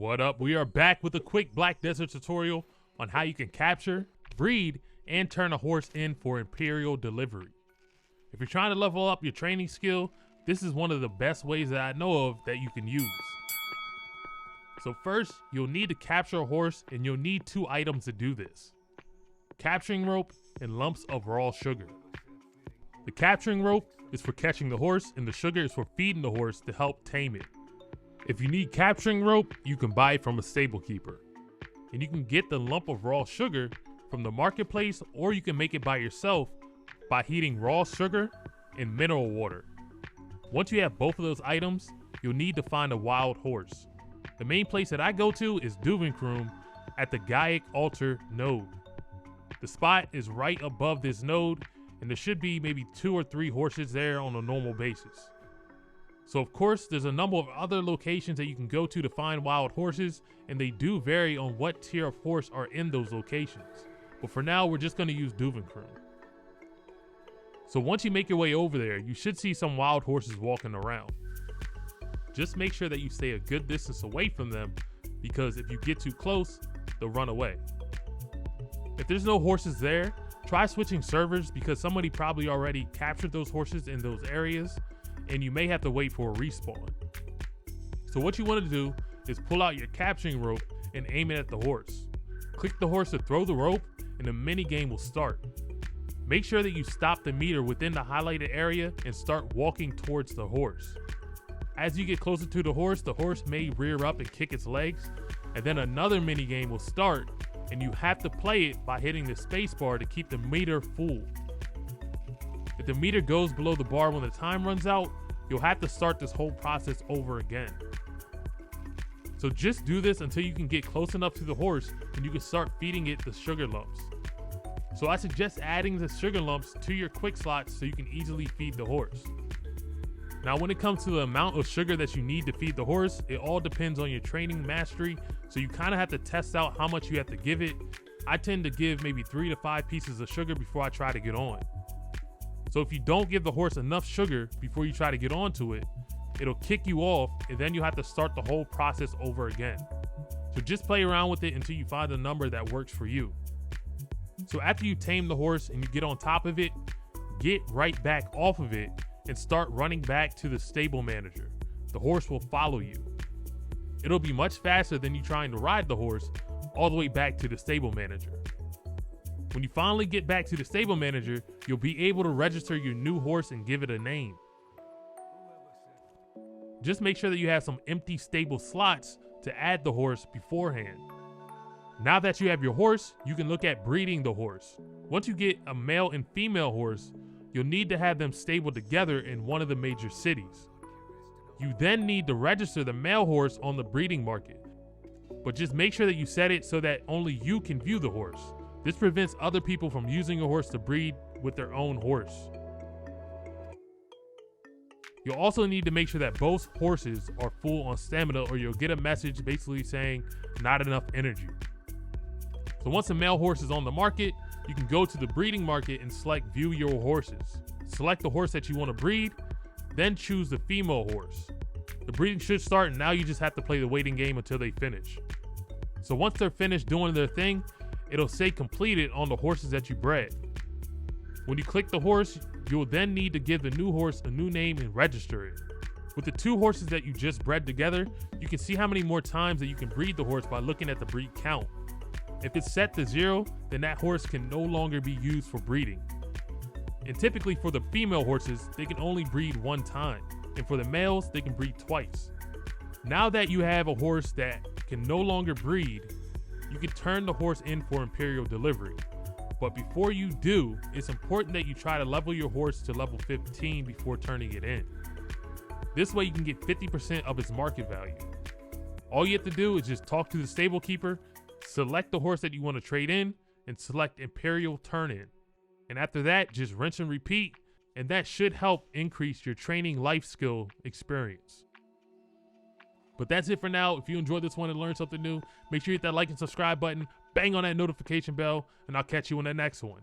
What up? We are back with a quick Black Desert tutorial on how you can capture, breed, and turn a horse in for Imperial delivery. If you're trying to level up your training skill, this is one of the best ways that I know of that you can use. So first, you'll need to capture a horse, and you'll need 2 items to do this: capturing rope and lumps of raw sugar. The capturing rope is for catching the horse, and the sugar is for feeding the horse to help tame it. If you need capturing rope, you can buy it from a stable keeper. And you can get the lump of raw sugar from the marketplace, or you can make it by yourself by heating raw sugar and mineral water. Once you have both of those items, you'll need to find a wild horse. The main place that I go to is Duvenkroom at the Gaiac Altar node. The spot is right above this node, and there should be maybe 2 or 3 horses there on a normal basis. So of course, there's a number of other locations that you can go to find wild horses, and they do vary on what tier of horse are in those locations. But for now, we're just going to use Duvenkroom. So once you make your way over there, you should see some wild horses walking around. Just make sure that you stay a good distance away from them, because if you get too close, they'll run away. If there's no horses there, try switching servers, because somebody probably already captured those horses in those areas, and you may have to wait for a respawn. So what you want to do is pull out your capturing rope and aim it at the horse. Click the horse to throw the rope, and the mini game will start. Make sure that you stop the meter within the highlighted area and start walking towards the horse. As you get closer to the horse may rear up and kick its legs, and then another mini game will start, and you have to play it by hitting the space bar to keep the meter full. If the meter goes below the bar when the time runs out, you'll have to start this whole process over again. So just do this until you can get close enough to the horse and you can start feeding it the sugar lumps. So I suggest adding the sugar lumps to your quick slots so you can easily feed the horse. Now when it comes to the amount of sugar that you need to feed the horse, it all depends on your training mastery, so you kind of have to test out how much you have to give it. I tend to give maybe 3 to 5 pieces of sugar before I try to get on. So if you don't give the horse enough sugar before you try to get onto it, it'll kick you off, and then you have to start the whole process over again. So just play around with it until you find a number that works for you. So after you tame the horse and you get on top of it, get right back off of it and start running back to the stable manager. The horse will follow you. It'll be much faster than you trying to ride the horse all the way back to the stable manager. When you finally get back to the stable manager, you'll be able to register your new horse and give it a name. Just make sure that you have some empty stable slots to add the horse beforehand. Now that you have your horse, you can look at breeding the horse. Once you get a male and female horse, you'll need to have them stable together in one of the major cities. You then need to register the male horse on the breeding market. But just make sure that you set it so that only you can view the horse. This prevents other people from using a horse to breed with their own horse. You'll also need to make sure that both horses are full on stamina, or you'll get a message basically saying not enough energy. So once a male horse is on the market, you can go to the breeding market and select view your horses. Select the horse that you want to breed, then choose the female horse. The breeding should start, and now you just have to play the waiting game until they finish. So once they're finished doing their thing, it'll say completed on the horses that you bred. When you click the horse, you'll then need to give the new horse a new name and register it. With the 2 horses that you just bred together, you can see how many more times that you can breed the horse by looking at the breed count. If it's set to 0, then that horse can no longer be used for breeding. And typically for the female horses, they can only breed 1 time. And for the males, they can breed twice. Now that you have a horse that can no longer breed, you can turn the horse in for Imperial delivery. But before you do, it's important that you try to level your horse to level 15 before turning it in. This way you can get 50% of its market value. All you have to do is just talk to the stable keeper, select the horse that you want to trade in, and select Imperial turn in. And after that, just rinse and repeat, and that should help increase your training life skill experience. But that's it for now. If you enjoyed this one and learned something new, make sure you hit that like and subscribe button, bang on that notification bell, and I'll catch you in the next one.